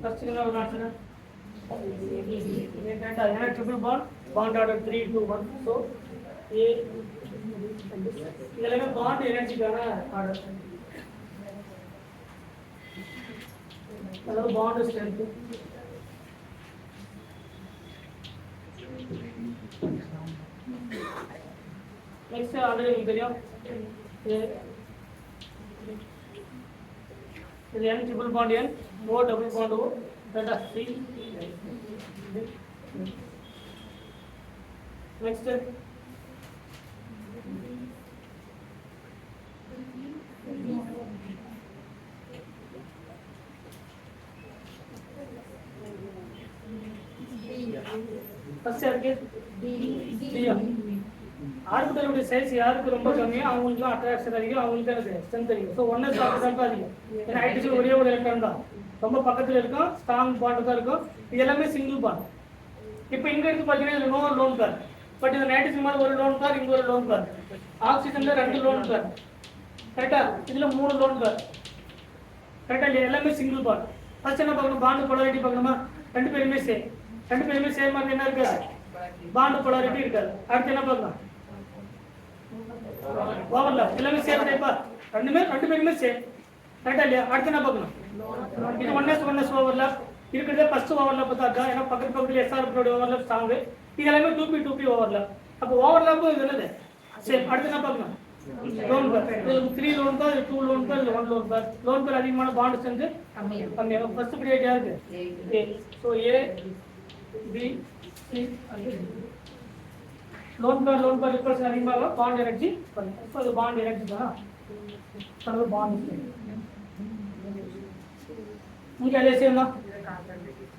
First thing I will answer. Triple bond order 3, 2, 1. So A இதெல்லாம் bond எனர்ஜிக்கான order. அதாவது bond strength. Next already உங்களுக்கு தெரியும். இது N triple bond N, O double bond O, delta C. Next first யாருக்கு D ஆர்பிட்டலுடைய size யாருக்கு ரொம்ப கம்மியோ அவங்களுக்கு attraction அதிகம், அவங்களுக்கு அது ஸ்ட்ரென்த் அதிகம். ஸோ ஒன்னு தான் அதிகம். ஏன்னா ஹைட்ரஜன் ஒரே ஒரு எலக்ட்ரான் தான், ரொம்ப பக்கத்தில் இருக்கும், ஸ்ட்ராங் பாண்ட் தான் இருக்கும். இது எல்லாமே சிங்கிள் பாண்ட். இப்போ இங்க எடுத்து பார்த்தீங்கன்னா இது நோ லோன் பேர். பட் இது நைட்ரஜன் மாதிரி ஒரு லோன் பேர், இங்க ஒரு லோன் பேர். ஆக்சிஜன்ல 2 லோன் பேர், கரெக்டா? இதுல 3 லோன் பேர், கரெக்டா? எல்லாமே சிங்கிள் பாண்ட். ஃபர்ஸ்ட் என்ன பார்க்கணும்? பாண்ட் போலாரிட்டி பார்க்கணுமா? ரெண்டு பேருமே சேம் மாதிரி என்ன இருக்காது? பாண்ட் போலாரிட்டி இருக்காது. அடுத்து என்ன பார்க்கலாம்? ஓவர்லாப். எல்லாமே சேம் டைப்பா? ரெண்டு பேருமே சேம், கரெக்டா இல்லையா? அடுத்து என்ன பார்க்கணும்? இது 1s ஓவர்லாப் இருக்கிறதே ஃபர்ஸ்ட் ஓவர்லாப் பார்த்தா, ஏன்னா பக்கத்துல SR ஓவர்லாப் ஸ்ட்ராங். இது எல்லாமே 2p ஓவர்லாப். அப்போ ஓவர்லாப் இது என்னது? சேம். அடுத்து என்ன பார்க்கணும்? Lone pair. இது 3 lone pair, 2 lone pair, 1 lone pair. Lone pair அதிகமான பாண்ட் சேர்ந்து கம்மியாக. ஃபர்ஸ்ட் பீரியட் யாருக்கு? A. So A, B, C. Lone pair repulsion அதிகமாக பாண்ட் எனர்ஜி பண்ணும். ஸோ அது பாண்ட் எனர்ஜி தான். அது பாண்ட் இங்கே அதே சேம் தான்.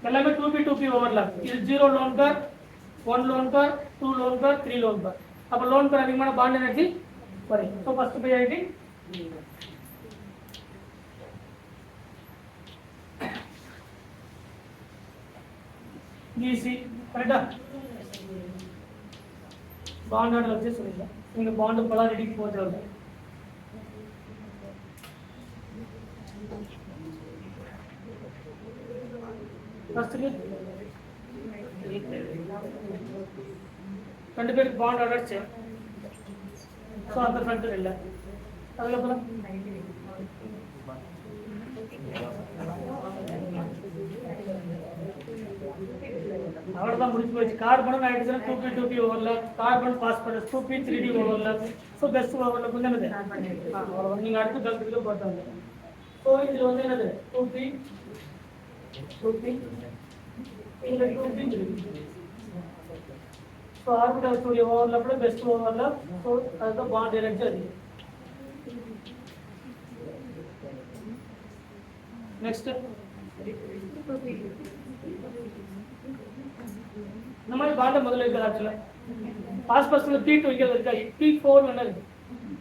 எல்லாமே 2p ஓவர்லாப். இது 0 lone pair, 1 lone pair, 2 lone pair, 3 lone pair. அப்போ லோன் பேர் அதிகமான பாண்ட் எனர்ஜி வரும். ஸோ ஃபர்ஸ்ட் ப்ரையாரிட்டி பிசி, கரெக்டா? பாண்ட் ஆர்டர் வச்சு சொல்லிடலாம். நீங்க பாண்ட் போலாரிட்டிக்கு போகிறது ஃபர்ஸ்ட் ரெண்டு பேருக்கு பாண்ட் ஆர்டர் சேம். ஸோ அந்த ஃப்ரண்ட் இல்லை. அதுக்கப்புறம் அவ்வளோதான் முடிச்சு போச்சு. Carbon nitrogen 2p overlap, carbon phosphorus 2p 3d overlap. So best overlap வந்து என்னது? அவ்வளோதான். நீங்கள் அடுத்து கல்விக்கு போட்டாங்க. ஸோ இதில் வந்து என்னது? 2p இதில் 2p. ஸோ ஆர்பிட்டல் ஸ்டூடியோ ஓவர்லாப்பில் பெஸ்ட் ஓவர்லாப். ஸோ அதுதான் பாண்ட் எனர்ஜி அதிகம். நெக்ஸ்ட் இந்த மாதிரி பாண்ட முதல்ல இருக்குது. ஆக்சுவலாக பாஸ்பரஸ்ல P2 இங்கே இருக்கா? P4 என்ன இருக்கு?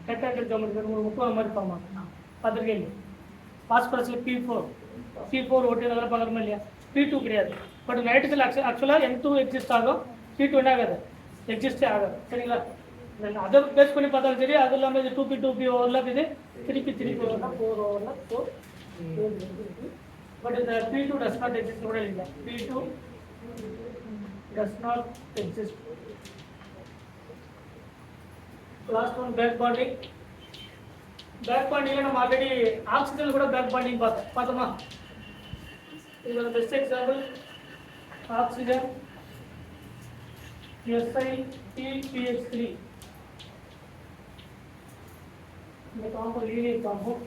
ரெக்டாங்கிள் ஜாமெட்ரி ஒரு முக்கோணம் மாதிரி ஃபார்ம் ஆகும். பார்த்துருக்கீங்க? பாஸ்பரஸ்ல P4 ஓட்டி அதெல்லாம் பார்க்குறோமா இல்லையா? P2 கிடையாது. பட் நைட்ரஜன் ஆக்சுவலாக N2 எக்ஸிஸ்ட் ஆகும், P2 என்ன ஆகாது? எக்ஸிஸ்டே ஆகாது. சரிங்களா? அதை பேஸ் பண்ணி பார்த்தாலும் சரி. அது இல்லாமல் இது 2p ஓவர்லாப், இது 3p overlap, 4 overlap. So but இந்த P2 டஸ் நாட் எக்ஸிஸ்ட் கூட இல்லை. P2 does not exist. Last one, back bonding. Back bonding நம்ம ஆல்ரெடி ஆக்சிஜன் கூட பேக் பாண்டிங் பார்த்தோமா? இதோட பெஸ்ட் எக்ஸாம்பிள் ஆக்சிஜன் SiPPH3. இந்த காம்பவுண்ட் லீனியர் காம்பவுண்ட்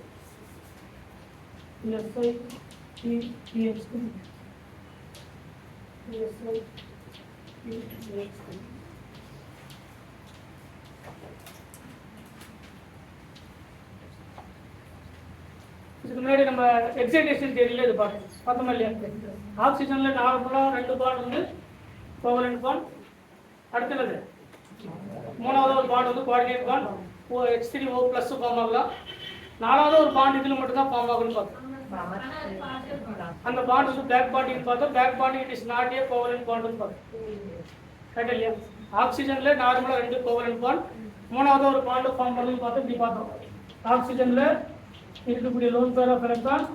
SiPPH3. இதுக்கு முன்னாடி நம்ம எக்ஸைடேஷன் தியரியில இது பார்த்தோமா இல்லையா? ஆக்சிஜன்ல நார்மலாக 2 பாண்ட் வந்து கோவலன்ட் பாண்ட். அடுத்தது மூணாவது ஒரு பாண்ட் வந்து கோஆர்டினேட் பாண்ட் H3O+ ஃபார்ம் ஆகலாம். நாலாவது ஒரு பாண்ட் இதில் மட்டும் தான் ஃபார்ம் ஆகும்னு பார்த்தோம். அந்த பாண்ட் வந்து பேக் பாண்டிங் பார்த்தோம். Back bonding it is not a covalent பாண்ட்னு பார்த்தோம். கரெக்ட் இல்லையா? ஆக்சிஜன்ல நார்மலாக 2 கோவலன்ட் பாண்ட், மூணாவது ஒரு பாண்ட் ஃபார்ம் பண்ணுன்னு பார்த்தோம். இப்படி பார்த்தோம். ஆக்சிஜன்ல இருக்கக்கூடிய லோன் பேர் ஆஃப் எலக்ட்ரான்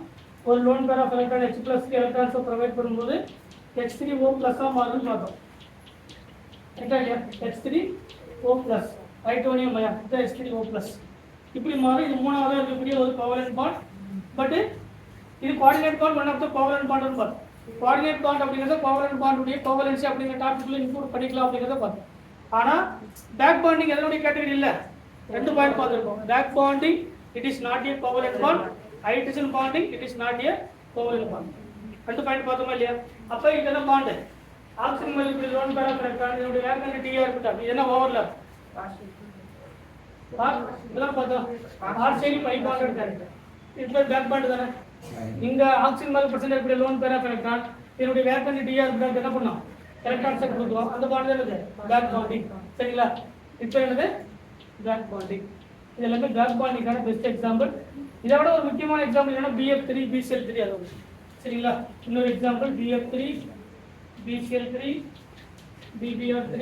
ஒரு lone pair of electron H plus எலக்ட்ரான்ஸை ப்ரொவைட் பண்ணும்போது H3O plus மாறுன்னு பார்த்தோம். H3O plus hydronium ion H3O plus இப்படி மாறும். இது மூணாவதாக இருக்கக்கூடிய ஒரு கோவலன்ட் பாண்ட். பட் இது coordinate bond one of the covalent பாண்ட்னு பார்த்தோம். கோஆர்டினேட் பாண்ட் அப்படிங்கிறத கோவலன்ட் பாண்டுடைய கோவலன்சி அப்படிங்கிற டாபிக்ல இன்க்ளூட் பண்ணிக்கலாம் அப்படிங்கிறத பார்த்தோம். ஆனால் பேக் பாண்டிங் எதனுடைய கேட்டகரி இல்லை. 2 பாயிண்ட் பார்த்துருக்கோம். Back bonding it is not a covalent bond. Hydrogen bonding it is not a covalent bond. 2 point பார்த்தோமா இல்லையா? அப்போ இதெல்லாம் bond oxygen molecule lone pair of electron இதனுடைய வேக்கண்ட் டிஆர் இருக்கட்டும். இது என்ன ஓவர்லாப் இதெல்லாம் பார்த்தோம். ஆர்சைடு பை பாண்ட் கேரக்டர் இது பேக் பாண்ட் தானே. இங்க ஆக்சிஜன் மேல பர்சன்ட் இருக்கக்கூடிய லோன் பேர் ஆஃப் எலக்ட்ரான் இதனுடைய வேக்கண்ட் டிஆர் இருக்கட்டும். என்ன பண்ணோம்? எலக்ட்ரான் செட் கொடுத்தோம். அந்த பாண்ட் தான் என்னது? Back bonding. சரிங்களா? இப்போ என்னது? Back bonding. இது எல்லாமே பேக் பாண்டிங்கான பெஸ்ட் எக்ஸாம்பிள். இதை விட ஒரு முக்கியமான எக்ஸாம்பிள் என்னன்னா BF3 BCl3 அது. சரிங்களா? இன்னொரு example BF3 BCl3 BBr3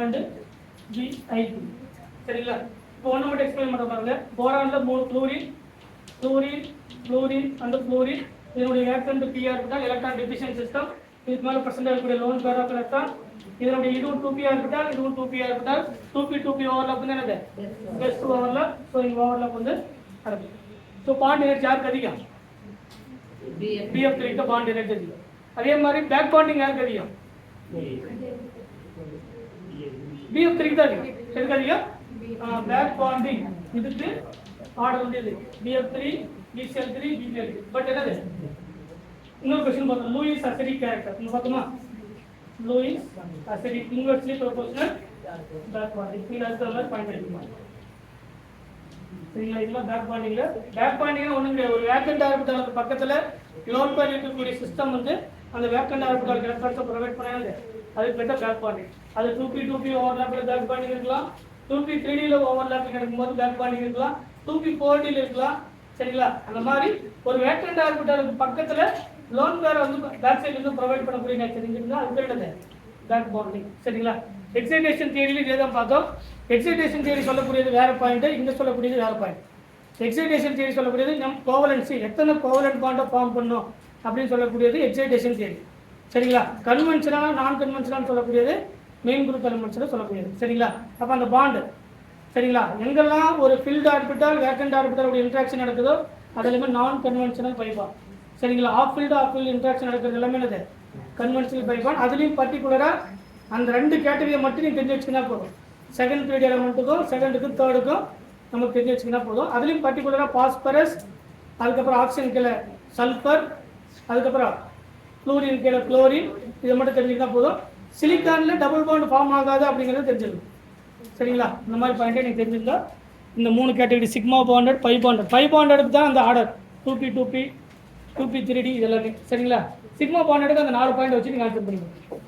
and BI3. சரிங்களா? இப்போ ஒன்று மட்டும் எக்ஸ்பிளைன் பண்ண பாருங்க. போரான்ல 3 குளோரின் and ஃப்ளோரின் இதனுடைய வேக்கண்ட் பிஆர் இருந்தால் எலக்ட்ரான் டிஃபிஷன் சிஸ்டம். இதுக்கு மேலே பர்சன்ட் இருக்கக்கூடிய லோன் பேர் ஆஃப் எலக்ட்ரான் இதனுடைய இதுவும் 2pr இருந்தால் இதுவும் 2pr இருந்தால் 2p ஓவர்லாப் வந்து என்னது? Best overlap. ஸோ இங்கே ஓவர்லாப் வந்து நடக்கும். ஸோ பாண்ட் எனர்ஜி யாருக்கு அதிகம்? BF3 பாண்ட் எனர்ஜி அதிகம். அதே மாதிரி பேக் பாண்டிங் யாருக்கு அதிகம்? BF3 தான் அதிகம். எதுக்கு அதிகம்? பேக் பாண்டிங் இதுக்கு ஆர்டர் வந்து இது BF3 BCl3 BBl3. பட் என்னது? இன்னொரு क्वेश्चन பார்த்தோம். லூயிஸ் அசிடிக் கேரக்டர் நம்ம பார்த்தோமா? Lewis acidic inversely proportional back bonding. இது அடுத்த பாயிண்ட் எடுக்கலாம். சரிங்களா? இதெல்லாம் பேக் பாண்டிங்ல பேக் பாண்டிங் ஒண்ணும் கிடையாது. ஒரு வேக்கண்ட் ஆர்பிட்டாலுக்கு பக்கத்துல லோன் பேர் இருக்கக்கூடிய சிஸ்டம் வந்து அந்த வேக்கண்ட் ஆர்பிட்டாலுக்கு எலக்ட்ரான்ஸை ப்ரொவைட் பண்ணாது. அதுக்கு பேர் பேக் பாண்டிங். அது 2p ஓவர்லாப்ல பேக் பாண்டிங் இருக்கலாம். 2p3dல ஓவர்லாப்பிங் இருக்கும்போது பேக் பாண்டிங் இருக்கலாம். 2p4dல இருக்கலாம். சரிங்களா? அந்த மாதிரி ஒரு வேக்கண்ட் ஆர்பிட்டாலுக்கு பக்கத்துல லோன் பேர் வந்து பேக் சைடுல இருந்து ப்ரொவைட் பண்ணக்கூடிய நேச்சர் இருந்தா அது பேர் என்னது? Back bonding. சரிங்களா? எக்ஸைடேஷன் தியரியில இதே தான் பார்த்தோம். எக்ஸைடேஷன் தியரி சொல்லக்கூடியது வேற பாயிண்ட், இங்க சொல்லக்கூடியது வேற பாயிண்ட். எக்ஸைடேஷன் தியரி சொல்லக்கூடியது நம் கோவலன்சி எத்தனை கோவலன்ட் பாண்டை ஃபார்ம் பண்ணும் அப்படின்னு சொல்லக்கூடியது எக்ஸைடேஷன் தியரி. சரிங்களா? கன்வென்ஷனலா நான் கன்வென்ஷனல் சொல்லக்கூடியது மெயின் குரூப் எலிமெண்ட்ஸ் சொல்லக்கூடியது. சரிங்களா? அப்போ அந்த பாண்டு சரிங்களா எங்கெல்லாம் ஒரு filled orbital vacant orbital interaction நடக்குதோ அது எல்லாமே நான் கன்வென்ஷனல் பைபாண்ட். சரிங்களா? ஆஃப் ஃபீல்டு இன்ட்ராக்ஷன் நடக்கிறது எல்லாமே என்னது? Conventional pi bond. அதுலேயும் பர்டிகுலராக அந்த 2 கேட்டகரியை மட்டும் நீங்கள் தெரிஞ்சு வச்சுக்கினா போதும். செகண்ட் பீரியட் எலமெண்ட்டுக்கும் செகண்டுக்கும் தேர்டுக்கும் நமக்கு தெரிஞ்சு வச்சுக்கினா போதும். அதுலேயும் பர்டிகுலராக பாஸ்பரஸ், அதுக்கப்புறம் ஆக்சிஜன் கீழே சல்ஃபர், அதுக்கப்புறம் ஃப்ளூரின் கீழே குளோரின், இதை மட்டும் தெரிஞ்சுக்கினா போதும். சிலிக்கானில் டபுள் பாண்ட் ஃபார்ம் ஆகாது அப்படிங்கிறது தெரிஞ்சிருக்கும். சரிங்களா? இந்த மாதிரி பாயிண்ட்டே நீங்கள் தெரிஞ்சுருந்தா இந்த 3 கேட்டகரி சிக்மா பாண்டட், பை பாண்டடுக்கு தான் அந்த ஆர்டர் 2p 3d இது எல்லாமே. சரிங்களா? சிக்மா பாண்டடுக்கு அந்த 4 பாயிண்ட் வச்சு நீங்கள் ஆன்சர் பண்ணிக்கணும்.